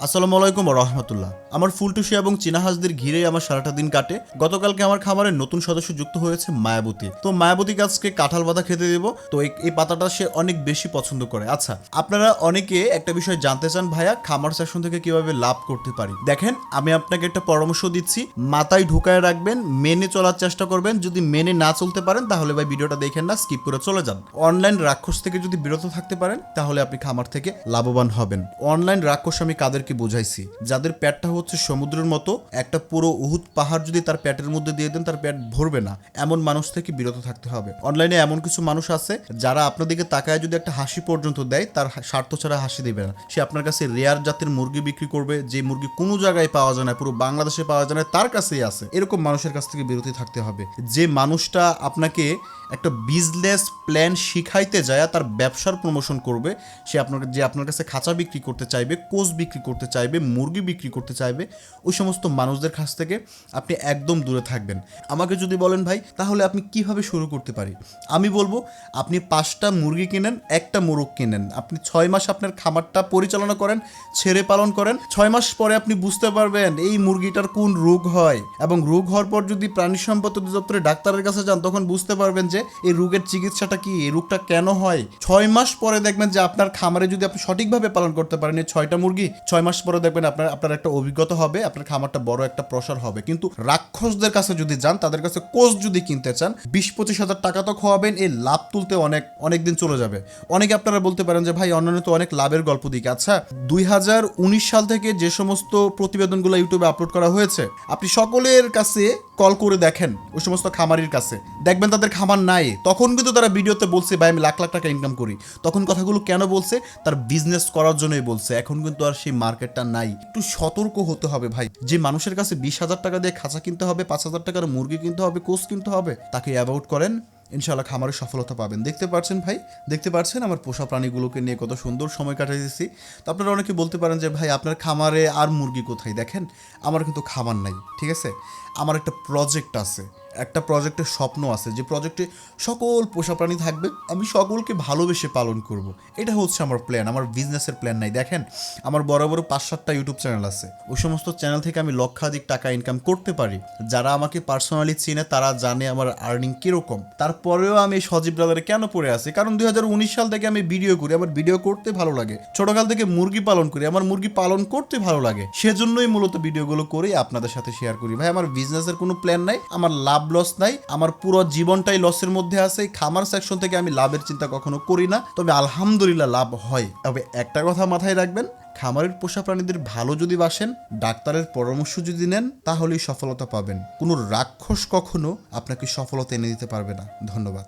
আসসালামু আলাইকুম ওয়া রাহমাতুল্লাহ। আমার ফুলটুসি এবং চীনা হাঁসদের ঘিরেই আমার সারাটা দিন কাটে। গতকালকে আমার খামারে নতুন সদস্য যুক্ত হয়েছে মায়াবতী। তো মায়াবতী গাছকে কাঁঠাল পাতা খেতে দেব। তো এই পাতাটা সে অনেক বেশি পছন্দ করে। আচ্ছা, আপনারা অনেকে একটা বিষয় জানতে চান, ভাইয়া খামার সেকশন থেকে কিভাবে লাভ করতে পারি। দেখেন, আমি আপনাকে একটা পরামর্শ দিচ্ছি, মাথায় ঢুকায় রাখবেন, মেনে চলার চেষ্টা করবেন। যদি মেনে না চলতে পারেন তাহলে ভাই ভিডিওটা দেখেন না, স্কিপ করে চলে যান। অনলাইন রাক্ষস থেকে যদি বিরত থাকতে পারেন তাহলে আপনি খামার থেকে লাভবান হবেন। অনলাইন রাক্ষস আমি কাদেরকে বুঝাইছি? যাদের পেটটা হচ্ছে সমুদ্রের মতো, একটা পুরো উহুদ পাহাড় যদি তার পেটের মধ্যে দিয়ে দেন তার পেট ভরবে না, এমন মানুষ থেকে বিরত থাকতে হবে। অনলাইনে এমন কিছু মানুষ আছে যারা আপনার দিকে তাকায় যদি একটা হাসি পর্যন্ত দেয়, তার স্বার্থ ছাড়া হাসি দেবে না। সে আপনার কাছে রেয়ার জাতের মুরগি বিক্রি করবে, যে মুরগি কোনো জায়গায় পাওয়া যায় না, পুরো বাংলাদেশে পাওয়া যায় না, তার কাছেই আছে। এরকম মানুষের কাছ থেকে বিরতি থাকতে হবে। যে মানুষটা আপনাকে একটা বিজনেস প্ল্যান শিখাইতে যায়, তার ব্যবসার প্রমোশন করবে, সে আপনার কাছে খাঁচা বিক্রি করতে চাইবে, কোচ বিক্রি করতে চাইবে, মুরগি বিক্রি করতে চাইবে, ওই সমস্ত মানুষদের কাছ থেকে আপনি একদম দূরে থাকবেন। আমাকে যদি বলেন ভাই তাহলে আপনি কিভাবে শুরু করতে পারি, আমি বলবো আপনি 5টা মুরগি কিনেন, একটা মোরগ কিনেন, আপনি 6 মাস আপনার খামারটা পরিচালনা করেন, ছেড়ে পালন করেন। 6 মাস পরে আপনি বুঝতে পারবেন এই মুরগিটার কোন রোগ হয়, এবং রোগ হওয়ার পর যদি প্রাণী সম্পদ অধিদপ্তরে ডাক্তারের কাছে যান তখন বুঝতে পারবেন যে এই রোগের চিকিৎসাটা কি, এই রোগটা কেন হয়। 6 মাস পরে দেখবেন যে আপনার খামারে যদি আপনি সঠিকভাবে পালন করতে পারেন এই 6টা মুরগি, 6 মাস পরে দেখবেন আপনার একটা অভিজ্ঞতা হবে, আপনার খামারটা বড় একটা প্রসার হবে। কিন্তু রাক্ষসদের কাছে যদি যান, তাদের কাছে কোচ যদি কিনতে চান, 20-25 হাজার টাকা তো খাওয়াবেন, এই লাভ তুলতে অনেক দিন চলে যাবে। অনেকে আপনারা বলতে পারেন যে ভাই অন্যান্য তো অনেক লাভের গল্প দিকে। আচ্ছা, 2019 সাল থেকে যে সমস্ত প্রতিবেদনগুলো ইউটিউবে আপলোড করা হয়েছে, আপনি সকলের কাছে কল করে দেখেন, ওই সমস্ত খামারির কাছে দেখবেন তাদের খামার নাই। তখন কিন্তু তারা ভিডিওতে বলছে ভাই আমি লাখ লাখ টাকা ইনকাম করি। তখন কথাগুলো কেন বলছে? তার বিজনেস করার জন্যই বলছে। এখন কিন্তু আর সেই মার্কেটটা নাই। একটু সতর্ক হতে হবে ভাই। যে মানুষের কাছে 20,000 টাকা দিয়ে খাঁচা কিনতে হবে, 5,000 টাকার মুরগি কিনতে হবে, কোচ কিনতে হবে, তাকে অ্যাভয়েড করেন, ইনশাআল্লাহ খামারে সফলতা পাবেন। দেখতে পাচ্ছেন ভাই, দেখতে পাচ্ছেন আমার পোষা প্রাণীগুলোকে নিয়ে কত সুন্দর সময় কাটাইতেছি। তো আপনারা অনেকে বলতে পারেন যে ভাই আপনার খামারে আর মুরগি কোথায়? দেখেন, আমার কিন্তু খামার নাই, ঠিক আছে? আমার একটা প্রজেক্ট আছে, একটা প্রজেক্টের স্বপ্ন আছে, যে প্রজেক্টে সকল পোষা প্রাণী থাকবে, আমি সকলকে ভালোবেসে পালন করব। এটা হচ্ছে আমার প্ল্যান, আমার বিজনেসের প্ল্যান নাই। দেখেন, আমার বড় বড় 5-7টা ইউটিউব চ্যানেল আছে, ওই সমস্ত চ্যানেল থেকে আমি লক্ষাধিক টাকা ইনকাম করতে পারি। যারা আমাকে পার্সোনালি চিনে তারা জানে আমার আর্নিং কীরকম। তারপরেও আমি সজীব ব্রাদারে কেন পড়ে আছি? কারণ 2019 সাল থেকে আমি ভিডিও করি, আমার ভিডিও করতে ভালো লাগে। ছোটকাল থেকে মুরগি পালন করি, আমার মুরগি পালন করতে ভালো লাগে। সেজন্যই মূলত ভিডিওগুলো করে আপনাদের সাথে শেয়ার করি। ভাই আমার বিজনেসের কোনো প্ল্যান নাই, আমার লাভ লস নাই, আমার পুরো জীবনটাই লসের মধ্যে আছে। খামার সেকশন থেকে আমি লাভের চিন্তা কখনো করি না, তবে আলহামদুলিল্লাহ লাভ হয়। তবে একটা কথা মাথায় রাখবেন, খামারের পোষা প্রাণীদের ভালো যদি বাসেন, ডাক্তারের পরামর্শ যদি নেন, তাহলেই সফলতা পাবেন। কোনো রাক্ষস কখনো আপনাকে সফলতা এনে দিতে পারবে না। ধন্যবাদ।